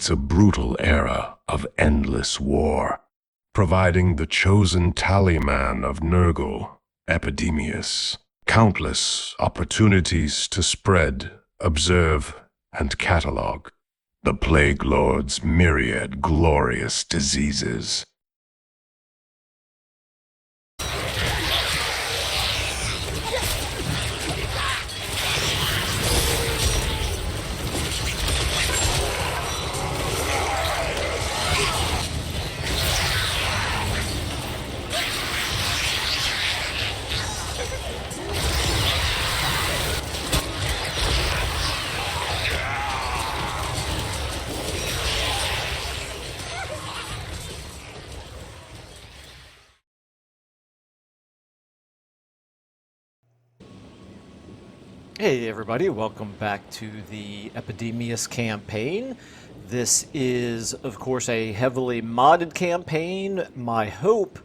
It's a brutal era of endless war, providing the chosen talisman of Nurgle, Epidemius, countless opportunities to spread, observe, and catalog the Plague Lord's myriad glorious diseases. Hey everybody, welcome back to the Epidemius campaign. This is, of course, a heavily modded campaign. My hope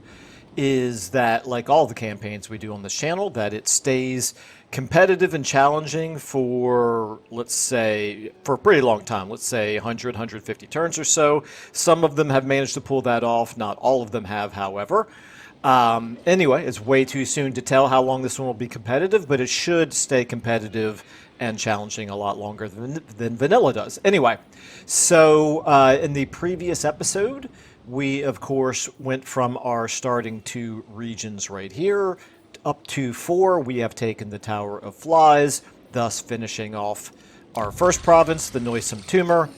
is that, like all the campaigns we do on this channel, that it stays competitive and challenging for, let's say, for a pretty long time. Let's say 100, 150 turns or so. Some of them have managed to pull that off. Not all of them have, however. Anyway, it's way too soon to tell how long this one will be competitive, but it should stay competitive and challenging a lot longer than vanilla does. Anyway, so in the previous episode, we, of course, went from our starting 2 regions right here up to 4. We have taken the Tower of Flies, thus finishing off our first province, the Noisome Tumor,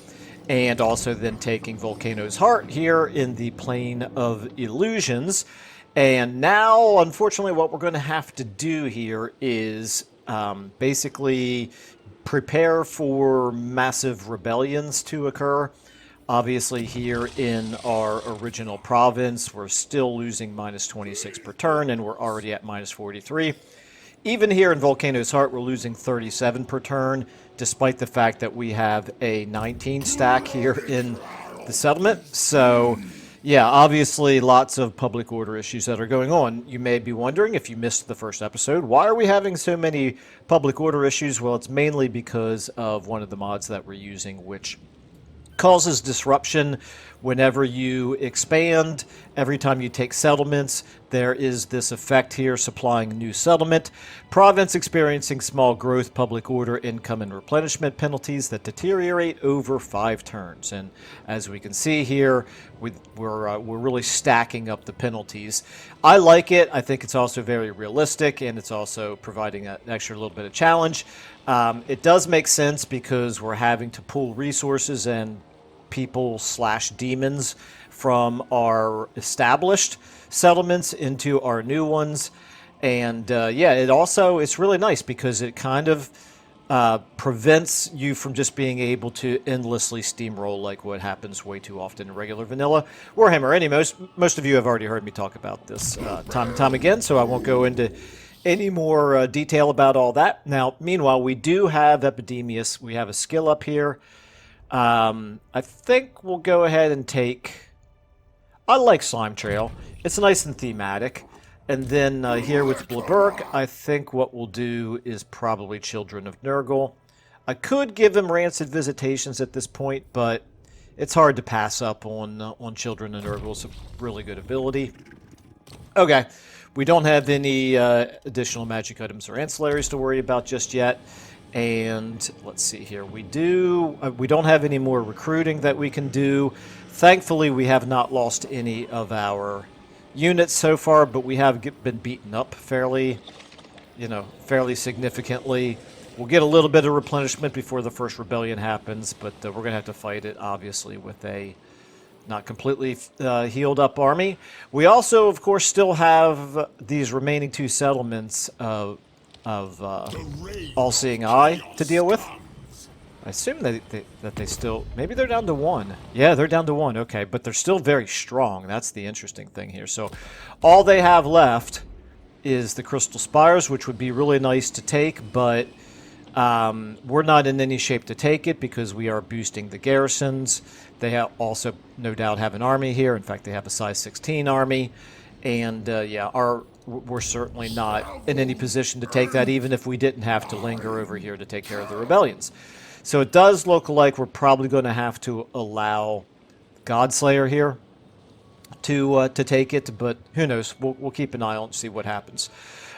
and also then taking Volcano's Heart here in the Plane of Illusions. And now, unfortunately, what we're going to have to do here is basically prepare for massive rebellions to occur. Obviously, here in our original province, we're still losing minus 26 per turn, and we're already at minus 43. Even here in Volcano's Heart, we're losing 37 per turn, despite the fact that we have a 19 stack here in the settlement. So yeah, obviously lots of public order issues that are going on. You may be wondering, if you missed the first episode, why are we having so many public order issues? Well, it's mainly because of one of the mods that we're using, which causes disruption whenever you expand. Every time you take settlements, there is this effect here, supplying new settlement. Province experiencing small growth, public order, income, and replenishment penalties that deteriorate over 5 turns. And as we can see here, we're really stacking up the penalties. I like it. I think it's also very realistic, and it's also providing an extra little bit of challenge. It does make sense because we're having to pool resources and people/demons from our established settlements into our new ones. And yeah, it's really nice because it kind of prevents you from just being able to endlessly steamroll like what happens way too often in regular vanilla Warhammer. Most of you have already heard me talk about this time and time again, so I won't go into any more detail about all that. Now, meanwhile, we do have Epidemius. We have a skill up here. I think we'll go ahead and take... I like Slime Trail. It's nice and thematic. And then here with Blaburk, I think what we'll do is probably Children of Nurgle. I could give him Rancid Visitations at this point, but it's hard to pass up on Children of Nurgle. It's a really good ability. Okay, we don't have any additional magic items or ancillaries to worry about just yet. And let's see here. We don't have any more recruiting that we can do. Thankfully, we have not lost any of our units so far, but we have been beaten up fairly significantly. We'll get a little bit of replenishment before the first rebellion happens, but we're going to have to fight it, obviously, with a not completely healed up army. We also, of course, still have these remaining 2 settlements of All-Seeing Eye to deal with. I assume that they still... Maybe they're down to 1. Yeah, they're down to 1. Okay, but they're still very strong. That's the interesting thing here. So all they have left is the Crystal Spires, which would be really nice to take, but we're not in any shape to take it because we are boosting the garrisons. They also, no doubt, have an army here. In fact, they have a size 16 army. And yeah, we're certainly not in any position to take that, even if we didn't have to linger over here to take care of the rebellions. So it does look like we're probably going to have to allow Godslayer here to take it, but who knows? We'll keep an eye on it and see what happens.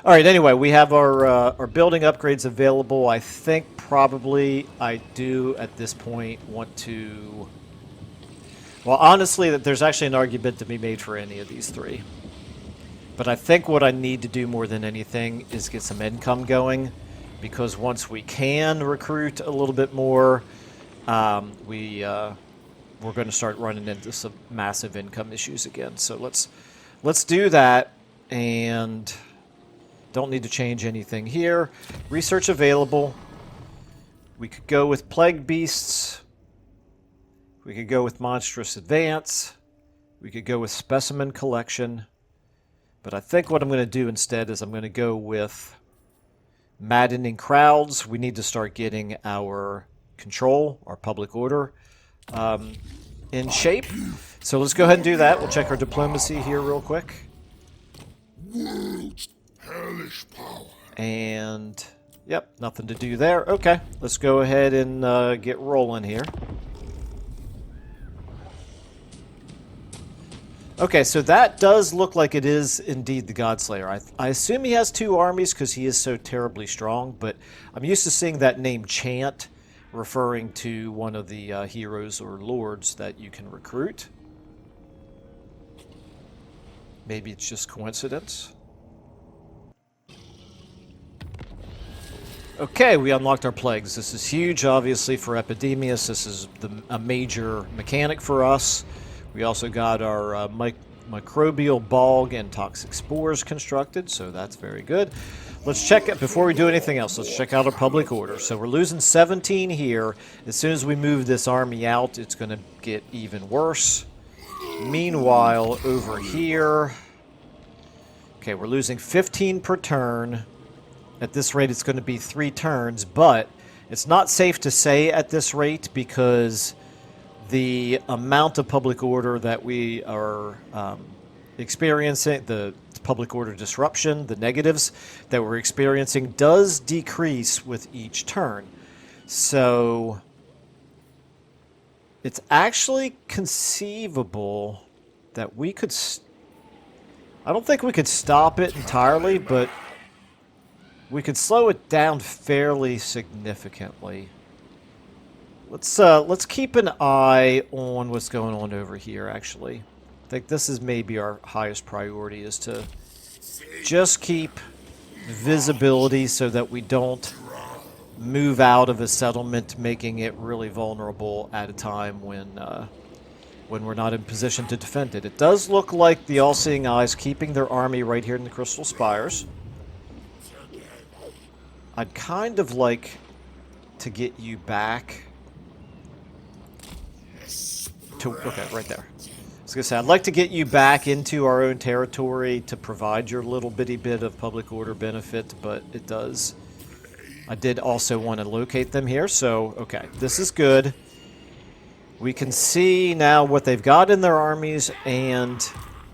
All right, anyway, we have our building upgrades available. I think probably I do at this point want to... Well, honestly, there's actually an argument to be made for any of these three. But I think what I need to do more than anything is get some income going, because once we can recruit a little bit more, we're going to start running into some massive income issues again. So let's do that, and don't need to change anything here. Research available. We could go with Plague Beasts. We could go with Monstrous Advance. We could go with Specimen Collection. But I think what I'm going to do instead is I'm going to go with Maddening Crowds. We need to start getting our control, our public order, in shape. So let's go ahead and do that. We'll check our diplomacy here real quick. World's hellish power. And, yep, nothing to do there. Okay, let's go ahead and get rolling here. Okay, so that does look like it is indeed the Godslayer. I assume he has 2 armies because he is so terribly strong, but I'm used to seeing that name Chant referring to one of the heroes or lords that you can recruit. Maybe it's just coincidence. Okay, we unlocked our plagues. This is huge, obviously, for Epidemius. This is a major mechanic for us. We also got our microbial bog and toxic spores constructed, so that's very good. Let's check it before we do anything else. Let's check out our public order. So we're losing 17 here. As soon as we move this army out, it's going to get even worse. Meanwhile, over here, okay, we're losing 15 per turn. At this rate, it's going to be 3 turns, but it's not safe to say at this rate because the amount of public order that we are experiencing, the public order disruption, the negatives that we're experiencing, does decrease with each turn. So it's actually conceivable that we could... I don't think we could stop it entirely, but we could slow it down fairly significantly. Let's keep an eye on what's going on over here, actually. I think this is maybe our highest priority, is to just keep visibility so that we don't move out of a settlement, making it really vulnerable at a time when we're not in position to defend it. It does look like the All-Seeing Eyes keeping their army right here in the Crystal Spires. I'd kind of like to get you back to... Okay, right there. I was going to say, I'd like to get you back into our own territory to provide your little bitty bit of public order benefit, but it does... I did also want to locate them here, so, okay, this is good. We can see now what they've got in their armies, and...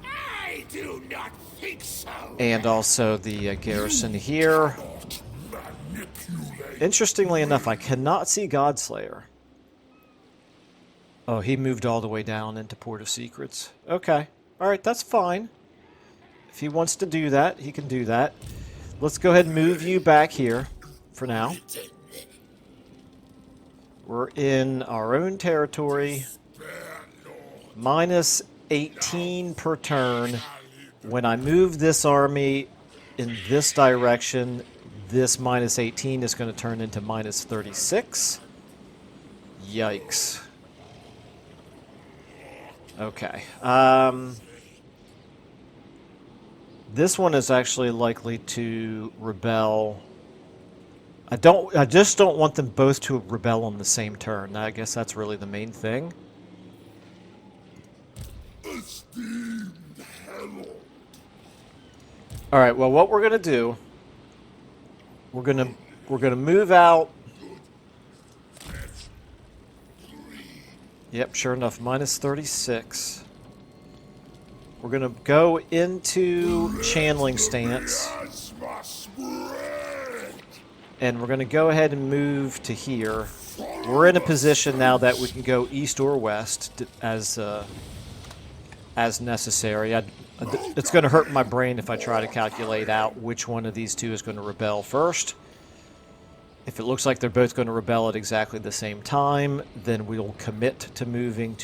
I do not think so. And also the garrison here. Interestingly enough, I cannot see Godslayer. Oh, he moved all the way down into Port of Secrets. Okay. Alright, that's fine. If he wants to do that, he can do that. Let's go ahead and move you back here for now. We're in our own territory. Minus 18 per turn. When I move this army in this direction, this minus 18 is going to turn into minus 36. Yikes. Okay. This one is actually likely to rebel. I just don't want them both to rebel on the same turn. I guess that's really the main thing. All right, well, what we're going to do, we're going to move out. Yep, sure enough, minus 36. We're going to go into channeling stance. And we're going to go ahead and move to here. we're in a position now that we can go east or west as necessary. It's going to hurt my brain if I try to calculate out which one of these two is going to rebel first. If it looks like they're both going to rebel at exactly the same time, then we'll commit to moving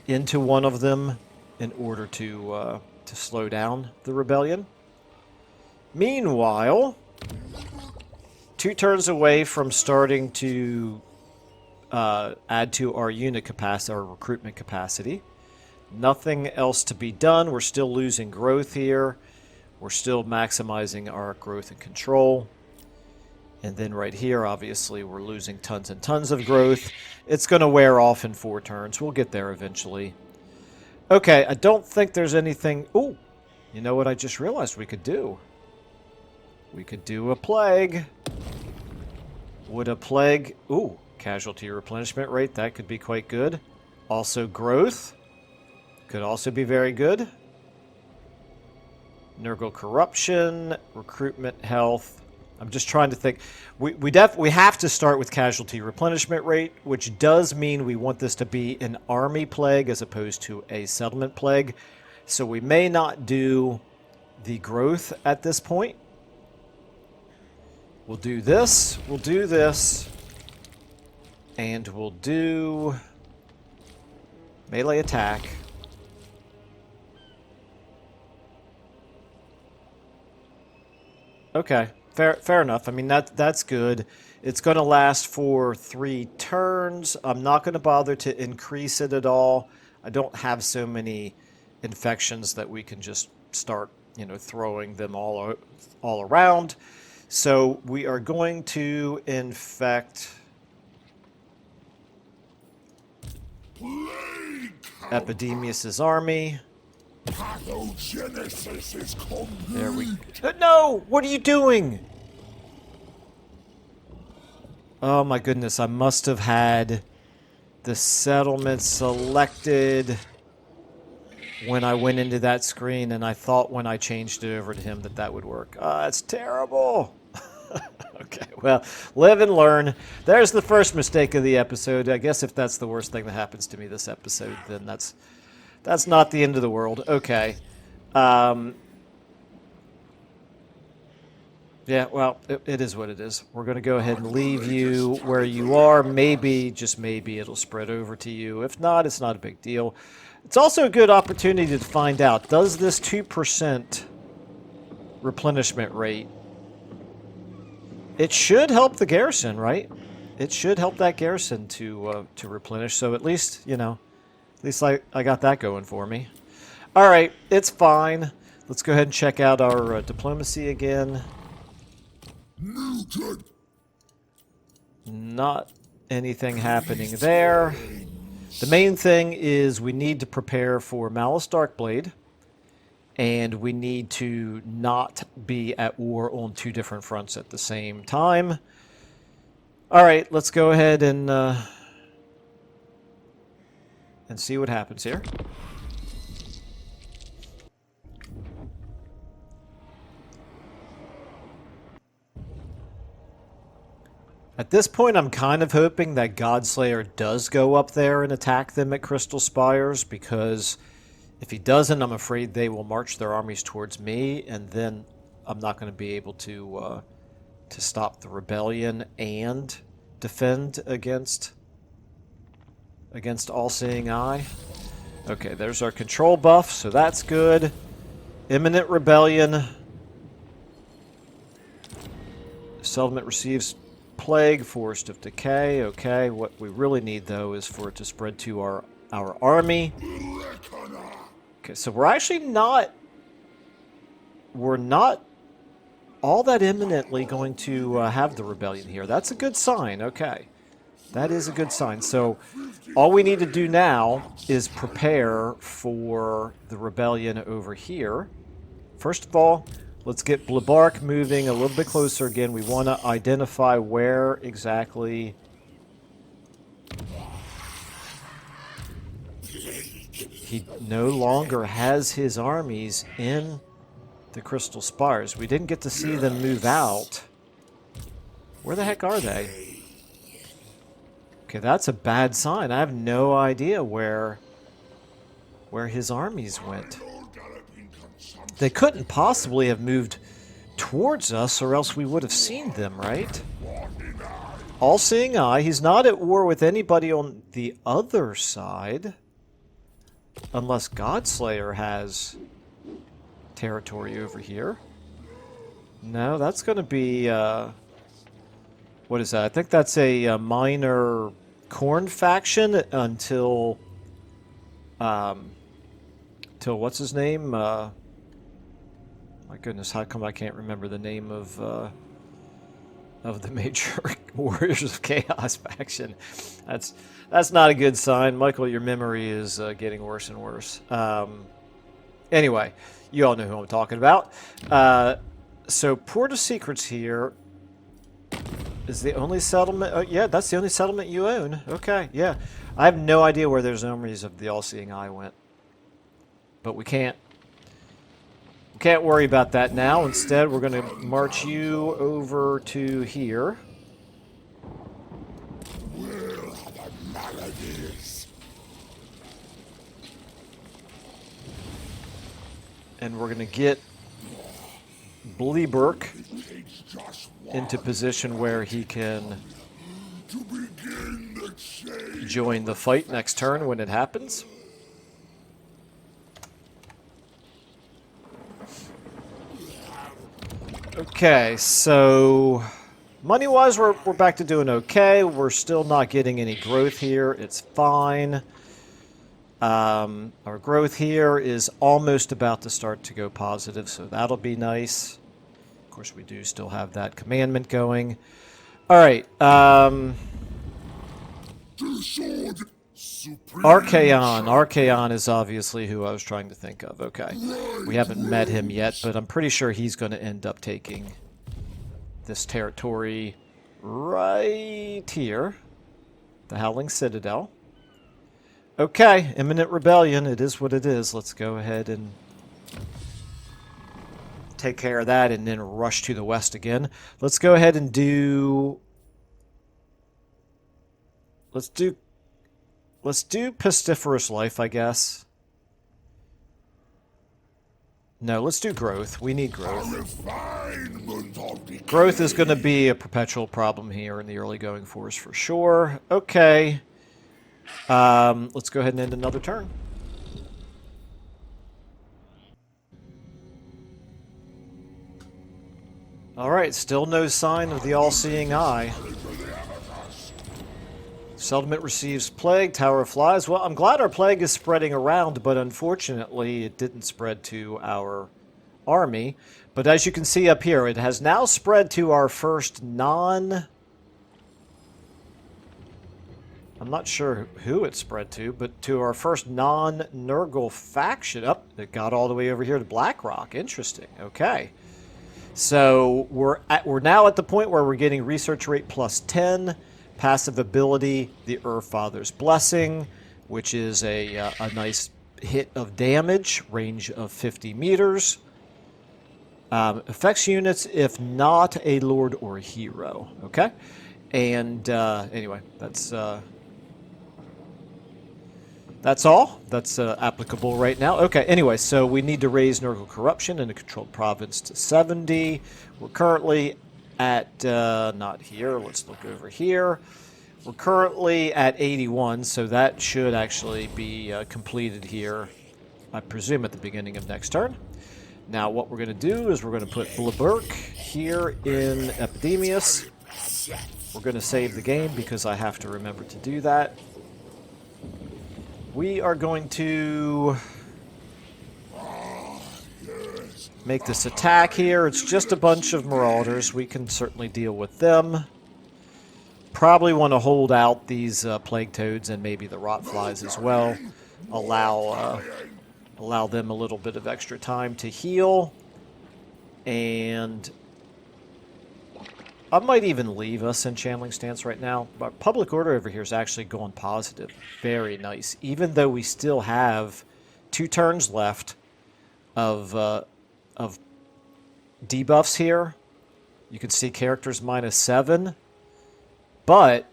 into one of them in order to slow down the rebellion. Meanwhile, 2 turns away from starting to add to our unit capacity, our recruitment capacity. Nothing else to be done. We're still losing growth here. We're still maximizing our growth and control. And then right here, obviously, we're losing tons and tons of growth. It's going to wear off in 4 turns. We'll get there eventually. Okay, I don't think there's anything... Ooh, you know what I just realized we could do? We could do a plague. Would a plague... Ooh, casualty replenishment rate. That could be quite good. Also growth. Could also be very good. Nurgle corruption. Recruitment health. I'm just trying to think. We have to start with casualty replenishment rate, which does mean we want this to be an army plague as opposed to a settlement plague. So we may not do the growth at this point. We'll do this, and we'll do melee attack. Okay, fair enough. I mean, that's good. It's going to last for 3 turns. I'm not going to bother to increase it at all. I don't have so many infections that we can just start, throwing them all around. So we are going to infect Epidemius' army. Pathogenesis is complete. There we go. No! What are you doing? Oh my goodness, I must have had the settlement selected when I went into that screen, and I thought when I changed it over to him that would work. That's terrible. Okay, well, live and learn. There's the first mistake of the episode. I guess if that's the worst thing that happens to me this episode, then that's not the end of the world. Okay. Yeah, well, it is what it is. We're going to go ahead and leave you where you are. Maybe, just maybe, it'll spread over to you. If not, it's not a big deal. It's also a good opportunity to find out, does this 2% replenishment rate, it should help the garrison, right? It should help that garrison to replenish. So at least, at least I got that going for me. All right, it's fine. Let's go ahead and check out our diplomacy again. Muted. Not anything happening there. The main thing is we need to prepare for Malice Darkblade, and we need to not be at war on 2 different fronts at the same time. All right, let's go ahead and see what happens here. At this point, I'm kind of hoping that Godslayer does go up there and attack them at Crystal Spires, because if he doesn't, I'm afraid they will march their armies towards me, and then I'm not going to be able to stop the rebellion and defend against All-Seeing Eye. Okay, there's our control buff, so that's good. Imminent rebellion. Settlement receives plague, forest of decay. Okay, what we really need though is for it to spread to our army. Okay, so we're actually not all that imminently going to have the rebellion here. That's a good sign. Okay, that is a good sign. So all we need to do now is prepare for the rebellion over here. First of all, let's get Blabark moving a little bit closer again. We want to identify where exactly he no longer has his armies in the Crystal Spires. We didn't get to see them move out. Where the heck are they? Okay, that's a bad sign. I have no idea where his armies went. They couldn't possibly have moved towards us, or else we would have seen them, right? All-seeing eye. He's not at war with anybody on the other side. Unless Godslayer has territory over here. No, that's going to be... what is that? I think that's a minor Khorne faction until... till what's his name? My goodness, how come I can't remember the name of the major Warriors of Chaos faction? That's not a good sign. Michael, your memory is getting worse and worse. Anyway, you all know who I'm talking about. So Port of Secrets here is the only settlement. Oh, yeah, that's the only settlement you own. Okay, yeah. I have no idea where those armies of the All-Seeing Eye went. But we can't worry about that now. Instead, we're going to march you over to here. And we're going to get Bleeberk into position where he can join the fight next turn when it happens. Okay, so money-wise, we're back to doing okay. We're still not getting any growth here. It's fine. Our growth here is almost about to start to go positive, so that'll be nice. Of course, we do still have that commandment going. All right. Archaon. Archaon is obviously who I was trying to think of. Okay. We haven't met him yet, but I'm pretty sure he's going to end up taking this territory right here. The Howling Citadel. Okay. Imminent rebellion. It is what it is. Let's go ahead and take care of that and then rush to the west again. Let's go ahead and do... Let's do Pestiferous Life, I guess. No, let's do growth. We need growth. Growth is going to be a perpetual problem here in the early going force for sure. Okay. Let's go ahead and end another turn. Alright, still no sign of the All-Seeing Eye. Settlement receives plague, Tower of Flies. Well, I'm glad our plague is spreading around, but unfortunately it didn't spread to our army. But as you can see up here, it has now spread to our first I'm not sure who it spread to, but to our first non-Nurgle faction. Oh, it got all the way over here to Blackrock. Interesting. Okay. So we're now at the point where we're getting research rate plus 10. Passive ability, the Urfather's Blessing, which is a nice hit of damage, range of 50 meters. Affects units if not a lord or a hero. Okay? And anyway, that's all. That's applicable right now. Okay, anyway, so we need to raise Nurgle Corruption in a controlled province to 70. We're currently at, not here, let's look over here. We're currently at 81, so that should actually be completed here, I presume, at the beginning of next turn. Now, what we're going to do is we're going to put Bleeberk here in Epidemius. We're going to save the game because I have to remember to do that. We are going to make this attack here. It's just a bunch of Marauders. We can certainly deal with them. Probably want to hold out these Plague Toads and maybe the Rotflies as well. Allow them a little bit of extra time to heal. And I might even leave us in Channeling Stance right now. But Public Order over here is actually going positive. Very nice. Even though we still have 2 turns left of debuffs here. You can see characters -7. But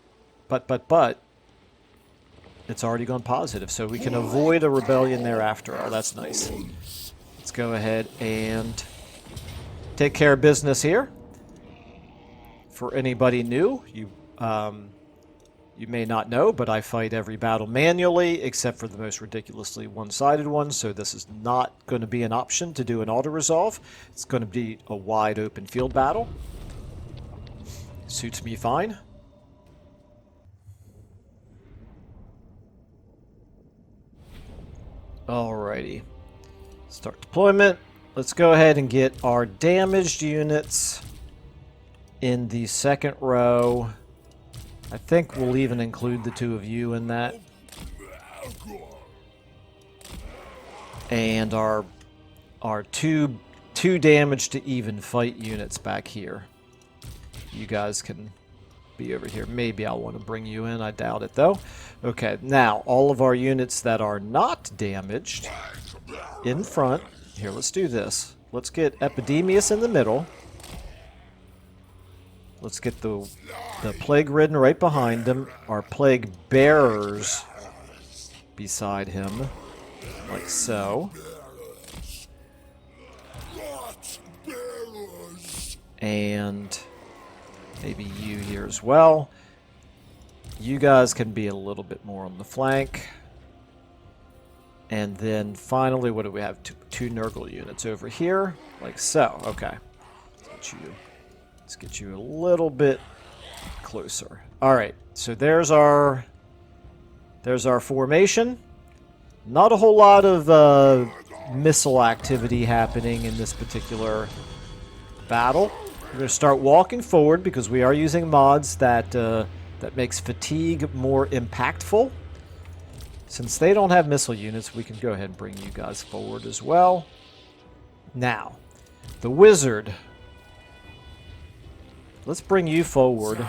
it's already gone positive, so we can avoid a rebellion thereafter. Oh, that's nice. Let's go ahead and take care of business here. For anybody new, you may not know, but I fight every battle manually, except for the most ridiculously one-sided ones, so this is not going to be an option to do an auto-resolve. It's going to be a wide open field battle. Suits me fine. Alrighty. Start deployment. Let's go ahead and get our damaged units in the second row. I think we'll even include the two of you in that. And our two damage to even fight units back here. You guys can be over here. Maybe I'll want to bring you in. I doubt it, though. Okay, now, all of our units that are not damaged in front. Here, let's do this. Let's get Epidemius in the middle. Let's get the plague-ridden right behind him. Our plague bearers beside him, like so. And maybe you here as well. You guys can be a little bit more on the flank. And then finally, what do we have? Two Nurgle units over here, like so. Okay. Let's get you a little bit closer. All right. So there's our formation. Not a whole lot of missile activity happening in this particular battle. We're going to start walking forward because we are using mods that makes fatigue more impactful. Since they don't have missile units, we can go ahead and bring you guys forward as well. Now, the wizard. Let's bring you forward.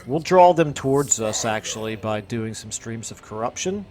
We'll draw them towards us, actually, by doing some streams of corruption.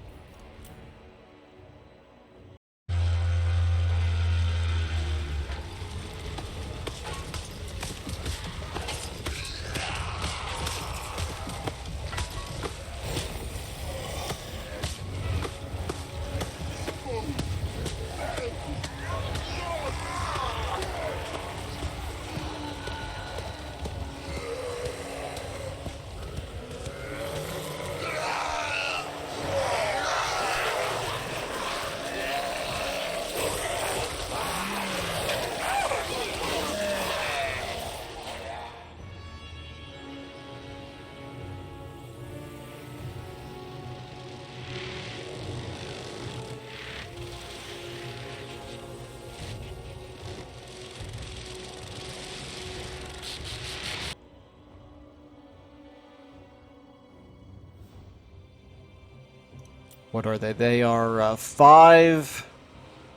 What are they? They are 5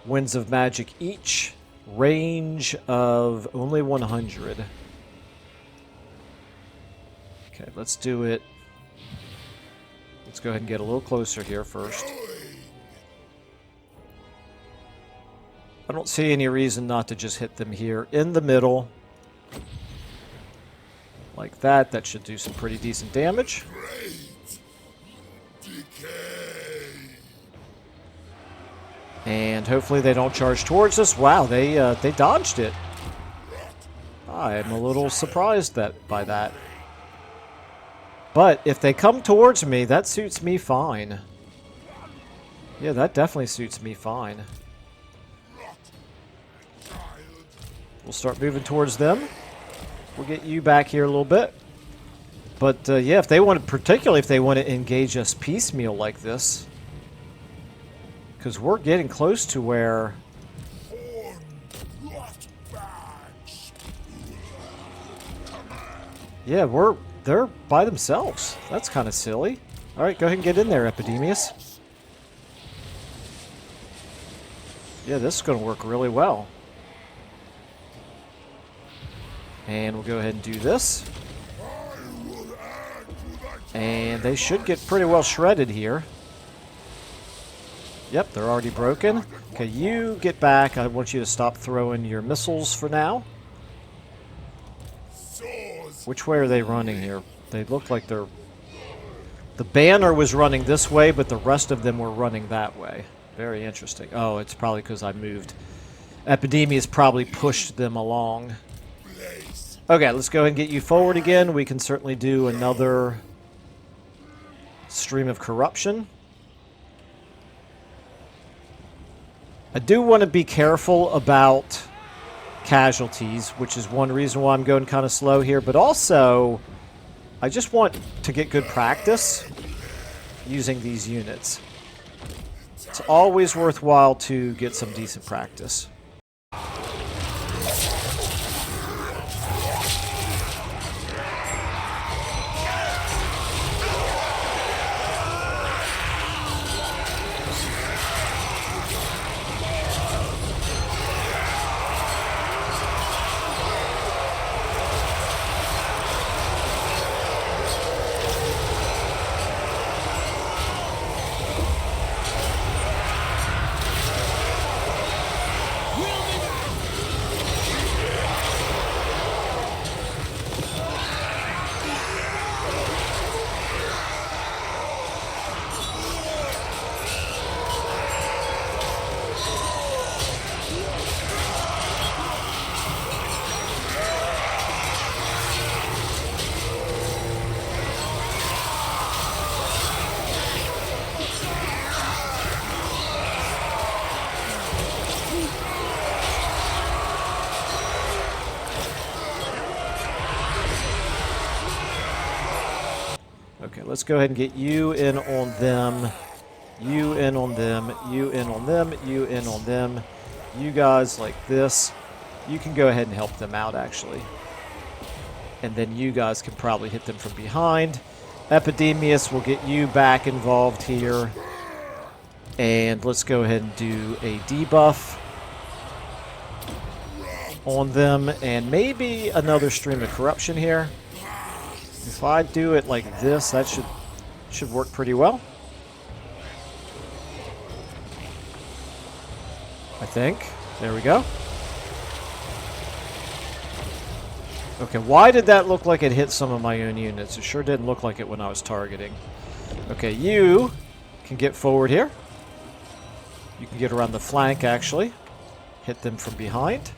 winds of magic each, range of only 100. Okay, let's do it. Let's go ahead and get a little closer here first. I don't see any reason not to just hit them here in the middle. Like that. That should do some pretty decent damage. And hopefully they don't charge towards us. Wow, they dodged it. I am a little surprised by that. But if they come towards me, that suits me fine. Yeah, that definitely suits me fine. We'll start moving towards them. We'll get you back here a little bit. But yeah, if they want to, particularly if they want to engage us piecemeal like this. Because we're getting close to where... Yeah, they're by themselves. That's kind of silly. Alright, go ahead and get in there, Epidemius. Yeah, this is going to work really well. And we'll go ahead and do this. And they should get pretty well shredded here. Yep, they're already broken. Okay, you get back. I want you to stop throwing your missiles for now. Which way are they running here? They look like they're The banner was running this way, but the rest of them were running that way. Very interesting. Oh, it's probably because I moved. Epidemius probably pushed them along. Okay, let's go ahead and get you forward again. We can certainly do another stream of corruption. I do want to be careful about casualties, which is one reason why I'm going kind of slow here, but also I just want to get good practice using these units. It's always worthwhile to get some decent practice. Okay, let's go ahead and get you in on them. You in on them. You in on them. You in on them. You guys like this. You can go ahead and help them out, actually. And then you guys can probably hit them from behind. Epidemius will get you back involved here. And let's go ahead and do a debuff on them. And maybe another stream of corruption here. If I do it like this, that should work pretty well. I think. There we go. Okay, why did that look like it hit some of my own units? It sure didn't look like it when I was targeting. Okay, you can get forward here. You can get around the flank, actually. Hit them from behind.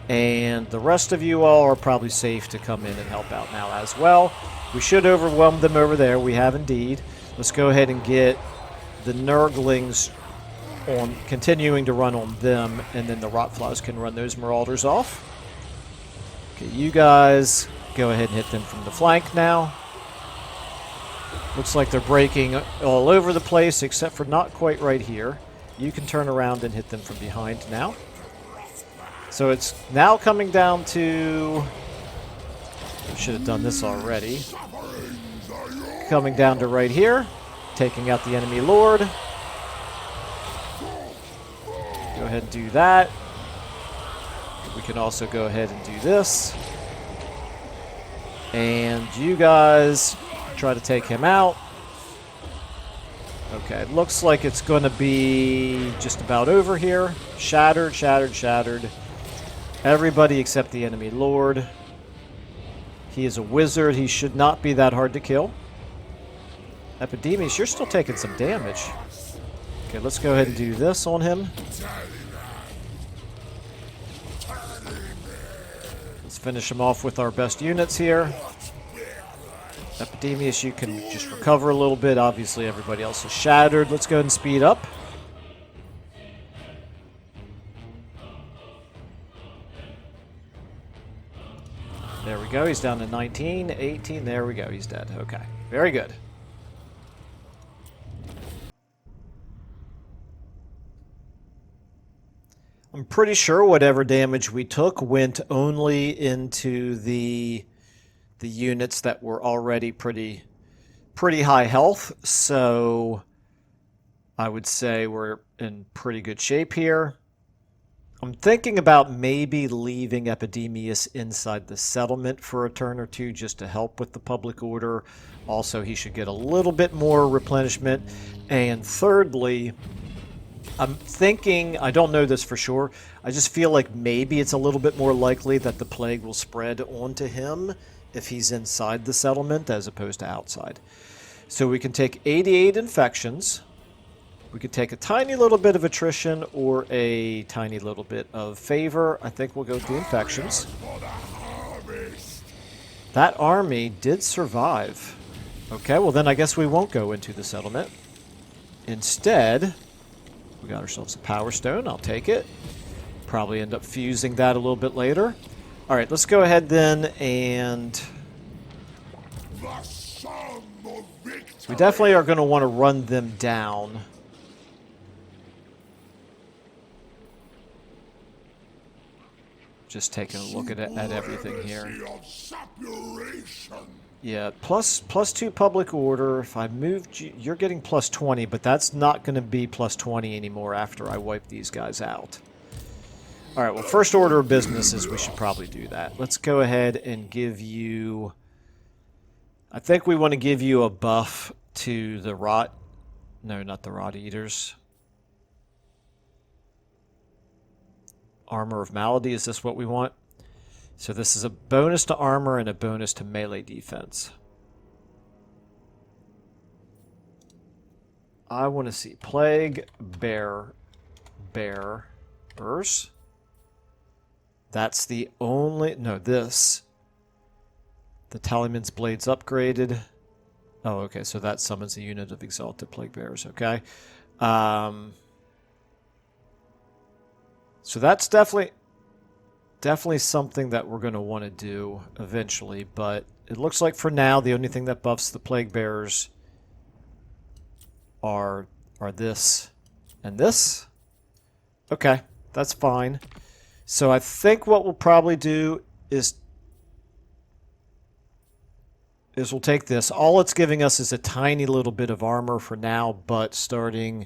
And the rest of you all are probably safe to come in and help out now as well. We should overwhelm them over there. We have indeed. Let's go ahead and get the Nurglings on, continuing to run on them, and then the Rotflies can run those Marauders off. Okay, you guys go ahead and hit them from the flank now. Looks like they're breaking all over the place, except for not quite right here. You can turn around and hit them from behind now. So it's now coming down to... I should have done this already. Coming down to right here. Taking out the enemy lord. Go ahead and do that. We can also go ahead and do this. And you guys try to take him out. Okay, it looks like it's going to be just about over here. Shattered, shattered, shattered. Everybody except the enemy lord. He is a wizard. He should not be that hard to kill. Epidemius, you're still taking some damage. Okay, let's go ahead and do this on him. Let's finish him off with our best units here. Epidemius, you can just recover a little bit. Obviously, everybody else is shattered. Let's go ahead and speed up. There we go. He's down to 19, 18. There we go. He's dead. Okay. Very good. I'm pretty sure whatever damage we took went only into the units that were already pretty high health. So I would say we're in pretty good shape here. I'm thinking about maybe leaving Epidemius inside the settlement for a turn or two just to help with the public order. Also, he should get a little bit more replenishment. And thirdly, I'm thinking, I don't know this for sure, I just feel like maybe it's a little bit more likely that the plague will spread onto him if he's inside the settlement as opposed to outside. So we can take 88 infections. We could take a tiny little bit of attrition or a tiny little bit of favor. I think we'll go with the infections. That army did survive. Okay, well then I guess we won't go into the settlement. Instead, we got ourselves a power stone. I'll take it. Probably end up fusing that a little bit later. All right, let's go ahead then and... we definitely are going to want to run them down. Just taking a look at everything here. Yeah, plus 2 public order. If I moved you, you're getting plus 20, but that's not going to be plus 20 anymore after I wipe these guys out. All right, well, first order of business is we should probably do that. Let's go ahead and give you... I think we want to give you a buff to the rot... No, not the rot eaters. Armor of Malady, is this what we want? So this is a bonus to armor and a bonus to melee defense. I want to see Plague Bearers. That's the only... No, this. The Tallyman's Blade's upgraded. Oh, okay, so that summons a unit of Exalted Plague Bearers, okay. So that's definitely something that we're going to want to do eventually, but it looks like for now the only thing that buffs the Plague Bearers are this and this. Okay, that's fine. So I think what we'll probably do is we'll take this. All it's giving us is a tiny little bit of armor for now, but starting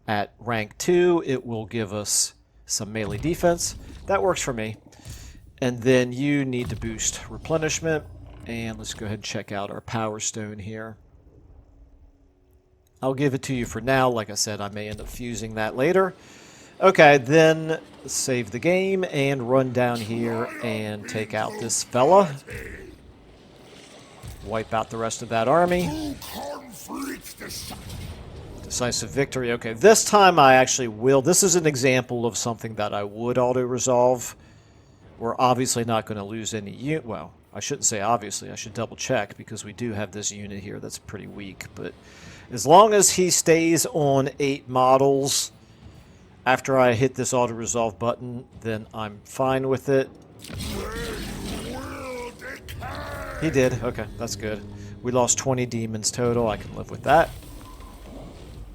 at rank 2, it will give us some melee defense. That works for me. And then you need to boost replenishment. And let's go ahead and check out our power stone here. I'll give it to you for now. Like I said, I may end up fusing that later. Okay, then save the game and run down here and take out this fella. Wipe out the rest of that army. Decisive victory. Okay, this time I actually will. This is an example of something that I would auto-resolve. We're obviously not going to lose any unit. Well, I shouldn't say obviously. I should double-check because we do have this unit here that's pretty weak. But as long as he stays on 8 models after I hit this auto-resolve button, then I'm fine with it. He did. Okay, that's good. We lost 20 demons total. I can live with that.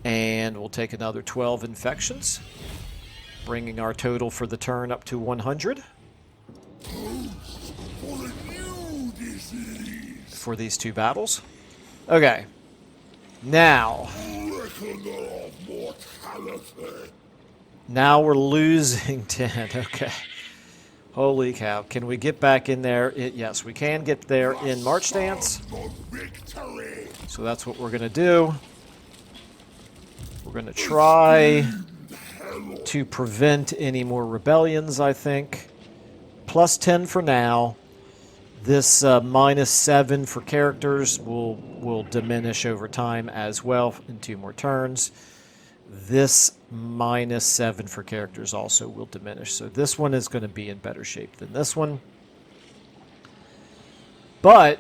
And we'll take another 12 infections, bringing our total for the turn up to 100. For these 2 battles. Okay. Now. Now we're losing 10. Okay. Holy cow. Can we get back in there? Yes, we can get there in March Stance. So that's what we're going to do. We're going to try to prevent any more rebellions, I think. Plus 10 for now. This minus 7 for characters will diminish over time as well in 2 more turns. This minus 7 for characters also will diminish. So this one is going to be in better shape than this one. But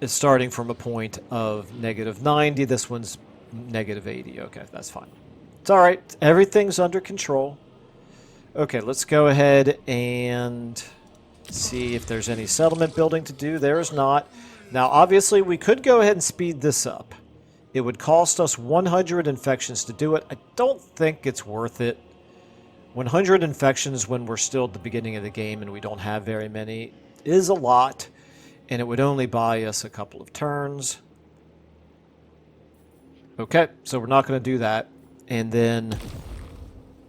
it's starting from a point of negative 90. This one's negative 80. Okay, that's fine. It's all right. Everything's under control. Okay, let's go ahead and see if there's any settlement building to do. There is not. Now, obviously, we could go ahead and speed this up. It would cost us 100 infections to do it. I don't think it's worth it. 100 infections when we're still at the beginning of the game and we don't have very many is a lot, and it would only buy us a couple of turns. Okay, so we're not going to do that. And then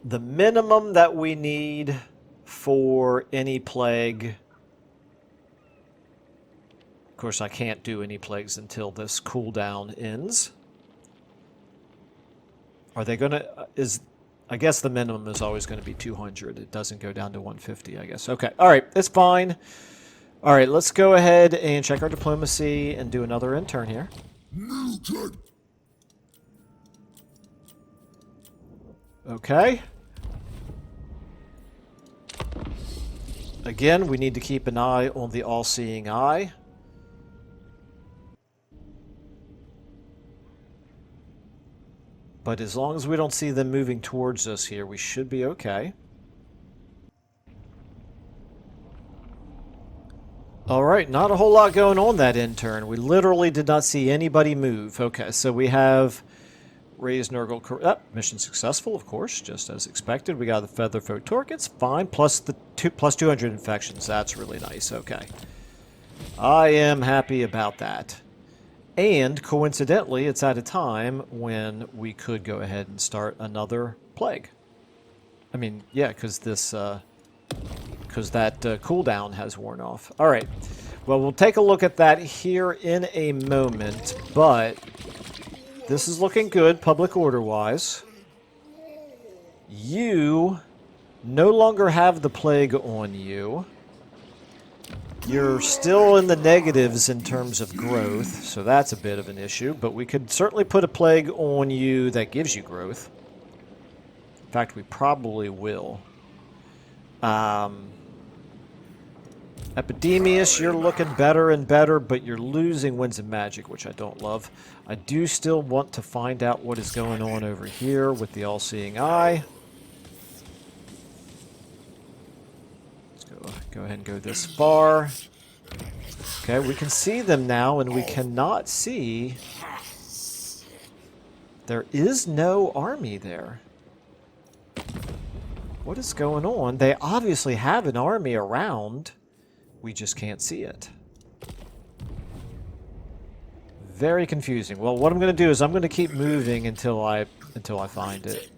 the minimum that we need for any plague... Of course, I can't do any plagues until this cooldown ends. Are they going to... I guess the minimum is always going to be 200. It doesn't go down to 150, I guess. Okay, all right, it's fine. All right, let's go ahead and check our diplomacy and do another intern here. Muted. Okay. Again, we need to keep an eye on the all-seeing eye. But as long as we don't see them moving towards us here, we should be okay. Alright, not a whole lot going on that end turn. We literally did not see anybody move. Okay, so we have raised Nurgle. Mission successful, of course, just as expected. We got the Featherfoot Torkets, fine, plus the plus 200 infections. That's really nice. Okay. I am happy about that. And coincidentally, it's at a time when we could go ahead and start another plague. I mean, yeah, because this, because that cooldown has worn off. All right. Well, we'll take a look at that here in a moment, but this is looking good, public order-wise. You no longer have the plague on you. You're still in the negatives in terms of growth, so that's a bit of an issue, but we could certainly put a plague on you that gives you growth. In fact, we probably will. Epidemius, you're looking better and better, but you're losing Winds of Magic, which I don't love. I do still want to find out what is going on over here with the All-Seeing Eye. Go ahead and go this far. Okay, we can see them now, and we cannot see... There is no army there. What is going on? They obviously have an army around. We just can't see it. Very confusing. Well, what I'm going to do is I'm going to keep moving until I find it.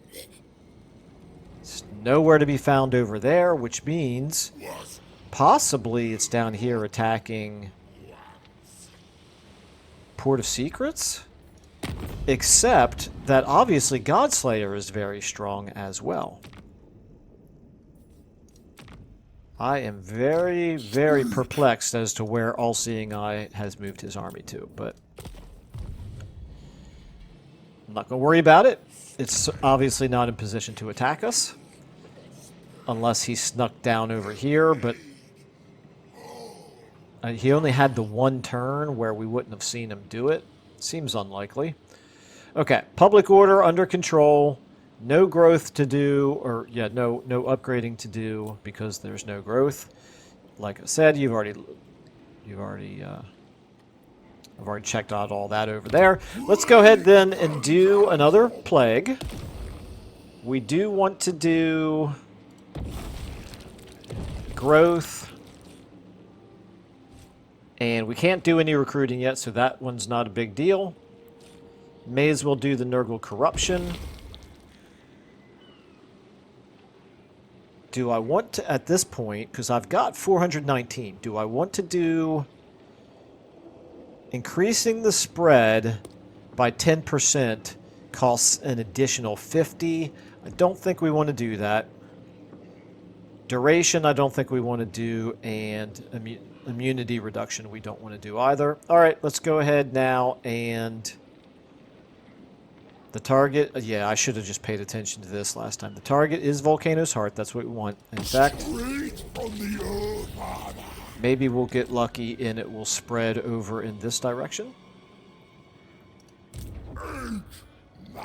It's nowhere to be found over there, which means... Possibly it's down here attacking Port of Secrets? Except that obviously Godslayer is very strong as well. I am very, very perplexed as to where All-Seeing Eye has moved his army to, but I'm not going to worry about it. It's obviously not in position to attack us. Unless he snuck down over here, but he only had the one turn where we wouldn't have seen him do it. Seems unlikely. Okay, public order under control. No growth to do, or yeah, no upgrading to do because there's no growth. Like I said, I've already checked out all that over there. Let's go ahead then and do another plague. We do want to do growth. And we can't do any recruiting yet, so that one's not a big deal. May as well do the Nurgle Corruption. Do I want to, at this point, because I've got 419, do I want to do increasing the spread by 10% costs an additional 50? I don't think we want to do that. Duration, I don't think we want to do, and immunity reduction, we don't want to do either. All right, let's go ahead now, and the target, yeah, I should have just paid attention to this last time. The target is Volcano's Heart. That's what we want. In fact, maybe we'll get lucky and it will spread over in this direction.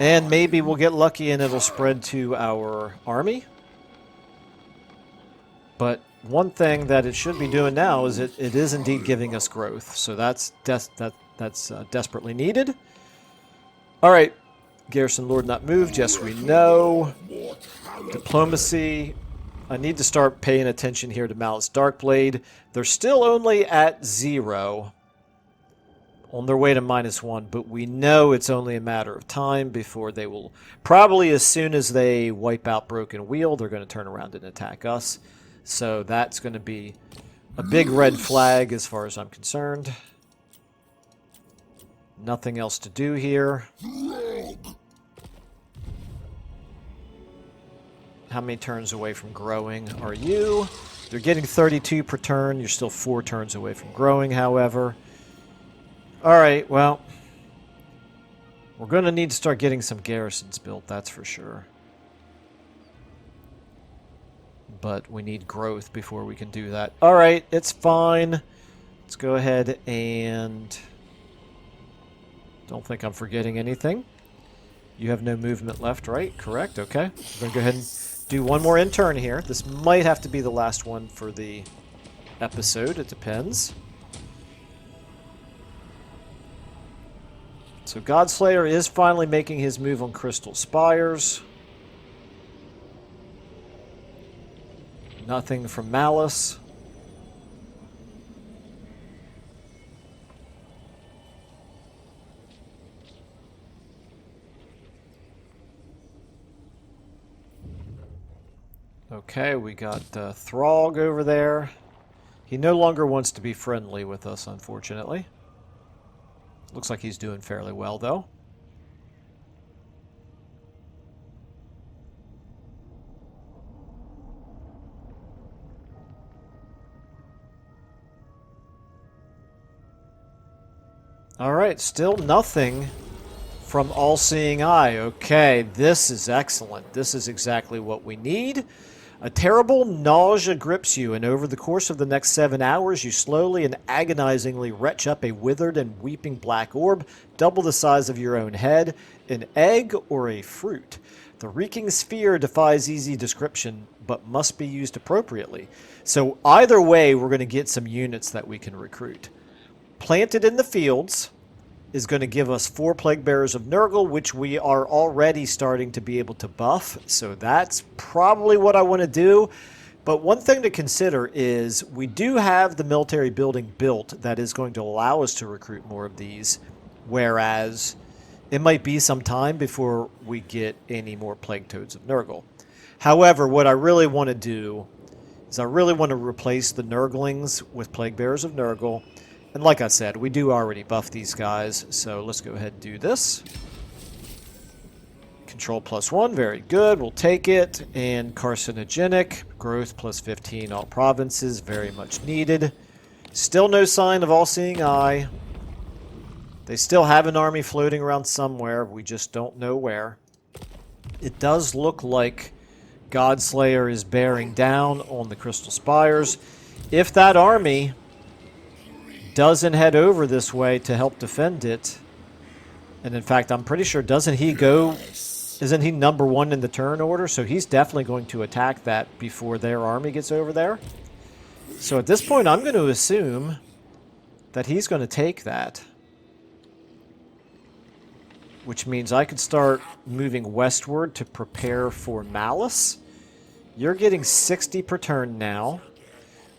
And maybe we'll get lucky and it'll spread to our army. But one thing that it should be doing now is it is indeed giving us growth. So that's desperately needed. All right. Garrison Lord not moved. Yes, we know. Diplomacy. I need to start paying attention here to Malice Darkblade. They're still only at 0. On their way to -1, but we know it's only a matter of time before they will... Probably as soon as they wipe out Broken Wheel, they're going to turn around and attack us. So that's going to be a big red flag as far as I'm concerned. Nothing else to do here. How many turns away from growing are you? You're getting 32 per turn. You're still 4 turns away from growing, however. Alright, well, We're going to need to start getting some garrisons built, that's for sure. But we need growth before we can do that. Alright, it's fine. Let's go ahead and... Don't think I'm forgetting anything. You have no movement left, right? Correct, okay. We're going to go ahead and do one more intern here. This might have to be the last one for the episode. It depends. So Godslayer is finally making his move on Crystal Spires. Nothing from Malice. Okay, we got Throg over there. He no longer wants to be friendly with us, unfortunately. Looks like he's doing fairly well, though. Alright, still nothing from All-Seeing Eye. Okay, this is excellent. This is exactly what we need. A terrible nausea grips you, and over the course of the next 7 hours, you slowly and agonizingly retch up a withered and weeping black orb, double the size of your own head, an egg or a fruit. The reeking sphere defies easy description, but must be used appropriately. So either way, we're going to get some units that we can recruit. Planted in the Fields is going to give us 4 Plague Bearers of Nurgle, which we are already starting to be able to buff. So that's probably what I want to do. But one thing to consider is we do have the military building built that is going to allow us to recruit more of these, whereas it might be some time before we get any more Plague Toads of Nurgle. However, what I really want to do is I really want to replace the Nurglings with Plague Bearers of Nurgle. And like I said, we do already buff these guys, so let's go ahead and do this. Control +1, very good, we'll take it. And carcinogenic, growth +15, all provinces, very much needed. Still no sign of All-Seeing Eye. They still have an army floating around somewhere, we just don't know where. It does look like Godslayer is bearing down on the Crystal Spires. If that army doesn't head over this way to help defend it, and in fact I'm pretty sure isn't he #1 in the turn order, so he's definitely going to attack that before their army gets over there. So at this point I'm going to assume that he's going to take that, which means I could start moving westward to prepare for Malice. You're getting 60 per turn now.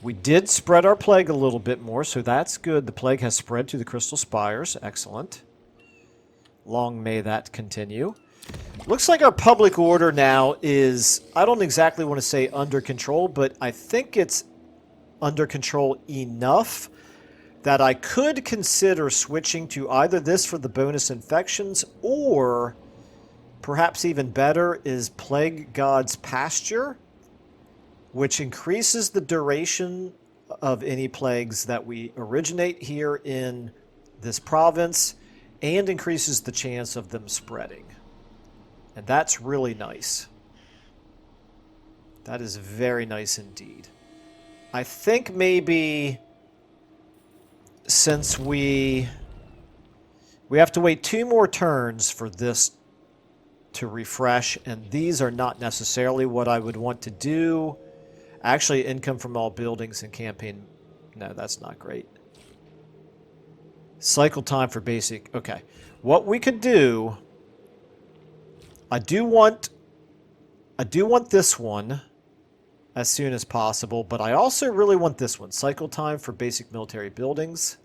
We did spread our plague a little bit more, so that's good. The plague has spread to the Crystal Spires. Excellent. Long may that continue. Looks like our public order now is, I don't exactly want to say under control, but I think it's under control enough that I could consider switching to either this for the bonus infections, or perhaps even better is Plague God's Pasture, which increases the duration of any plagues that we originate here in this province and increases the chance of them spreading. And that's really nice. That is very nice indeed. I think maybe since we have to wait 2 more turns for this to refresh, and these are not necessarily what I would want to do. Actually, income from all buildings and campaign... No, that's not great. Cycle time for basic... Okay. What we could do... I do want this one as soon as possible, but I also really want this one. Cycle time for basic military buildings.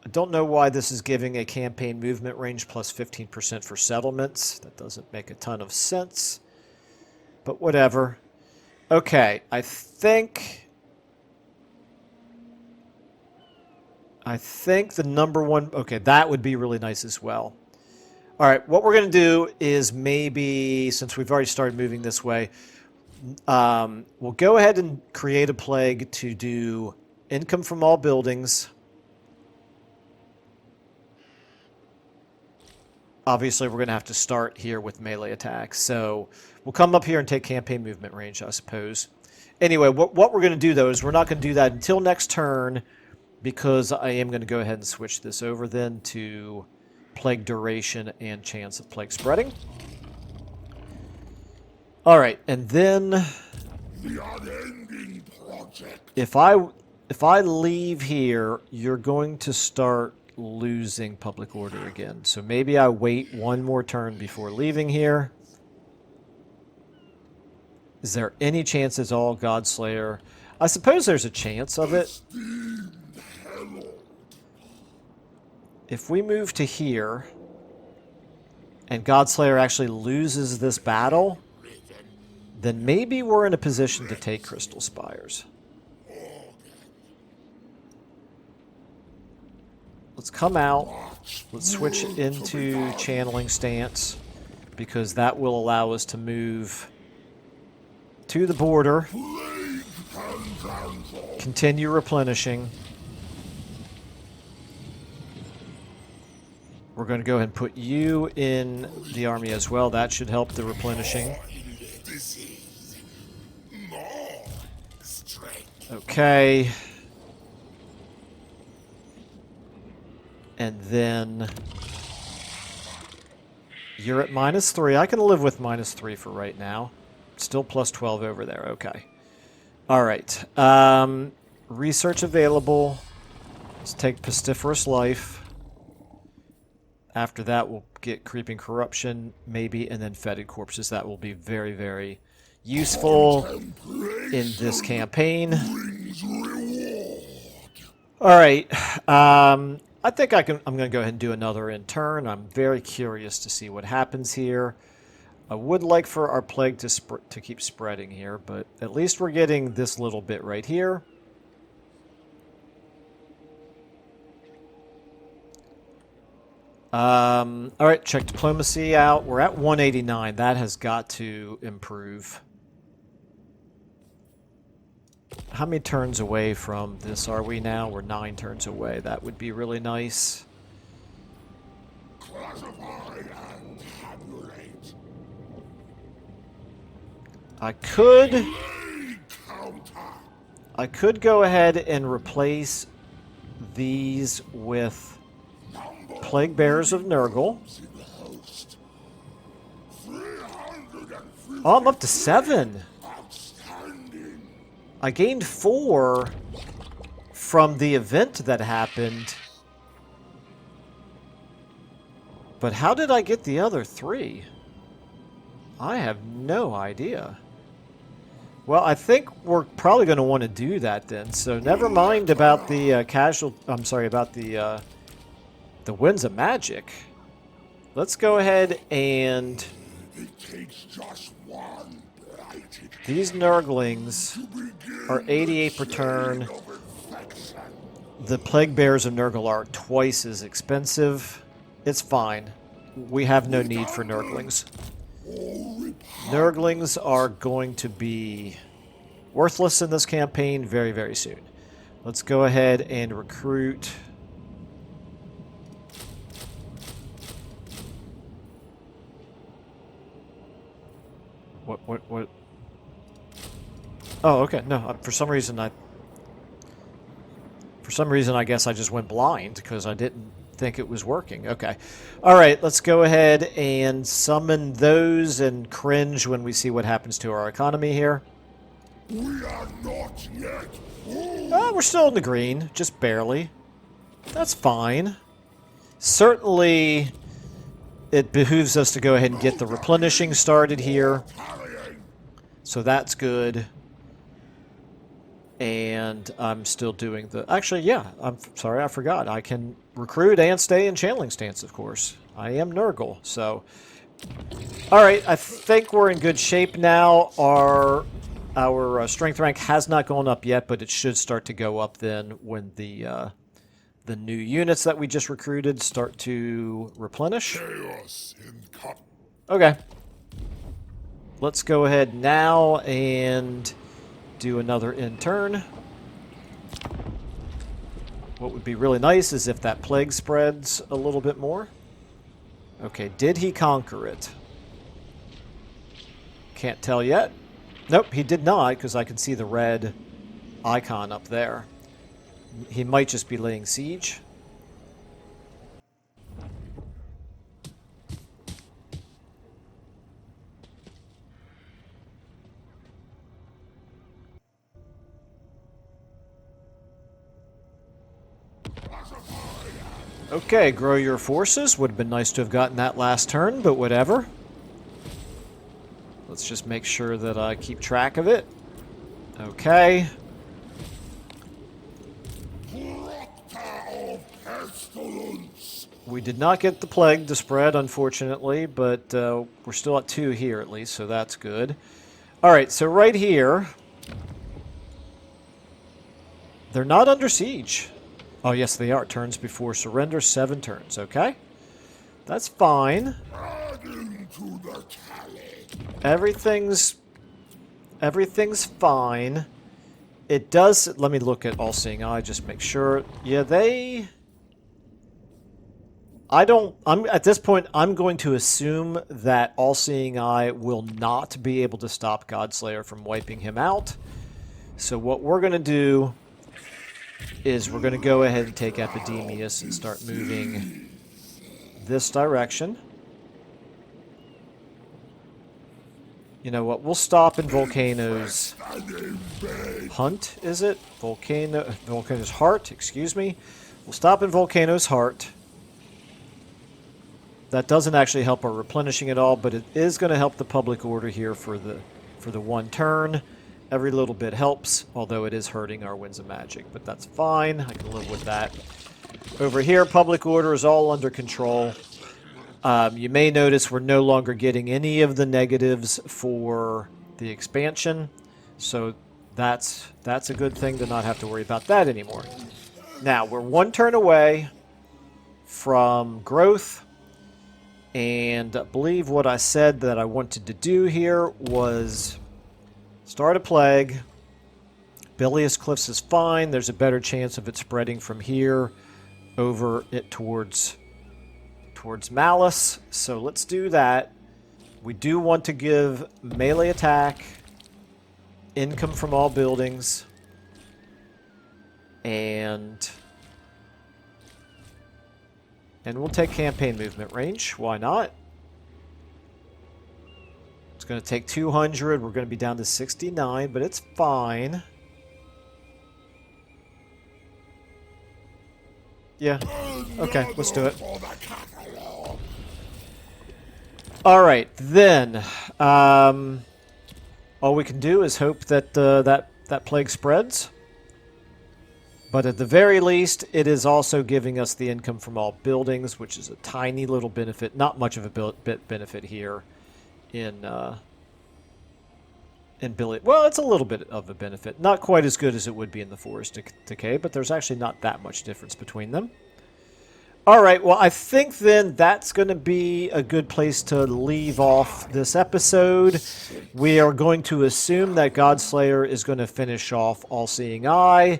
I don't know why this is giving a campaign movement range plus 15% for settlements. That doesn't make a ton of sense. But whatever. Okay, I think the #1... Okay, that would be really nice as well. Alright, what we're going to do is maybe, since we've already started moving this way, we'll go ahead and create a plague to do income from all buildings. obviously we're going to have to start here with melee attacks. So we'll come up here and take campaign movement range, I suppose. Anyway, what we're going to do, though, is we're not going to do that until next turn, because I am going to go ahead and switch this over then to plague duration and chance of plague spreading. All right, and then The unending project. if I leave here, you're going to start losing public order again. So maybe I wait one more turn before leaving here. Is there any chance it's all Godslayer? I suppose there's a chance of it. If we move to here, and Godslayer actually loses this battle, then maybe we're in a position to take Crystal Spires. Let's come out. Let's switch into channeling stance, because that will allow us to move to the border, continue replenishing. We're going to go ahead and put you in the army as well. That should help the replenishing. Disease. More strength. Okay. And then you're at -3. I can live with -3 for right now. Still plus 12 over there. Okay. All right. Research available. Let's take Pestiferous Life. After that, we'll get Creeping Corruption, maybe, and then Fetid Corpses. That will be very, very useful in this campaign. All right. I think I'm going to go ahead and do another in turn. I'm very curious to see what happens here. I would like for our plague to keep spreading here, but at least we're getting this little bit right here. All right, check diplomacy out. We're at 189. That has got to improve. How many turns away from this are we now? We're 9 turns away. That would be really nice. Classify and tabulate. I could go ahead and replace these with Plague Bearers of Nurgle. Oh, I'm up to 7. I gained 4 from the event that happened. But how did I get the other 3? I have no idea. Well, I think we're probably going to want to do that then. So never mind about the about the Winds of Magic. Let's go ahead and It takes just one blighted these Nurglings are 88 per turn. of infection. The Plague Bearers of Nurgle are twice as expensive. It's fine. We have no need for Nurglings. Nurglings are going to be worthless in this campaign very, very soon. Let's go ahead and recruit. What? Oh, okay. No, for some reason I guess I just went blind because I didn't think it was working. Okay. All right, let's go ahead and summon those and cringe when we see what happens to our economy here. We are not yet. We're still in the green, just barely. That's fine. Certainly, it behooves us to go ahead and get the replenishing started here. So that's good. And I'm still doing the... Actually, yeah, I'm sorry, I forgot. I can recruit and stay in channeling stance, of course. I am Nurgle, so... Alright, I think we're in good shape now. Our strength rank has not gone up yet, but it should start to go up then when the new units that we just recruited start to replenish. Chaos in cup. Okay. Let's go ahead now and do another in turn. What would be really nice is if that plague spreads a little bit more. Okay, did he conquer it? Can't tell yet. Nope, he did not, because I can see the red icon up there. He might just be laying siege. Okay, grow your forces. Would have been nice to have gotten that last turn, but whatever. Let's just make sure that I keep track of it. Okay. We did not get the plague to spread, unfortunately, but we're still at 2 here at least, so that's good. Alright, so right here, they're not under siege. Oh, yes, they are. Turns before surrender, 7 turns. Okay. That's fine. Everything's fine. It does... Let me look at All-Seeing Eye, just make sure. Yeah, they... at this point, I'm going to assume that All-Seeing Eye will not be able to stop Godslayer from wiping him out. So what we're going to do is we're going to go ahead and take Epidemius and start moving this direction. You know what? We'll stop in Volcano's Hunt, is it? Volcano's Heart, excuse me. We'll stop in Volcano's Heart. That doesn't actually help our replenishing at all, but it is going to help the public order here for the 1 turn. Every little bit helps, although it is hurting our Winds of Magic, but that's fine. I can live with that. Over here, public order is all under control. You may notice we're no longer getting any of the negatives for the expansion, so that's a good thing to not have to worry about that anymore. Now, we're 1 turn away from growth, and I believe what I said that I wanted to do here was... start a plague. Bilious Cliffs is fine. There's a better chance of it spreading from here over it towards Malice. So let's do that. We do want to give melee attack, income from all buildings, and we'll take campaign movement range. Why not? It's going to take 200. We're going to be down to 69, but it's fine. Yeah. Okay, let's do it. All right, then. All we can do is hope that that plague spreads. But at the very least, it is also giving us the income from all buildings, which is a tiny little benefit. Not much of a benefit here. In Billy, well, it's a little bit of a benefit. Not quite as good as it would be in the Forest Decay, but there's actually not that much difference between them. All right, well, I think then that's going to be a good place to leave off this episode. We are going to assume that Godslayer is going to finish off All-Seeing Eye,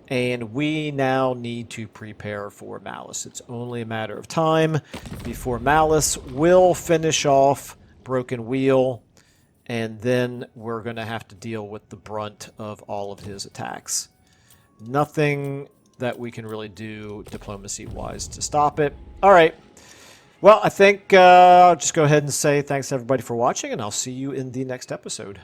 and we now need to prepare for Malice. It's only a matter of time before Malice will finish off Broken Wheel, and then we're going to have to deal with the brunt of all of his attacks. Nothing that we can really do diplomacy-wise to stop it. All right. Well, I think I'll just go ahead and say thanks, everybody, for watching, and I'll see you in the next episode.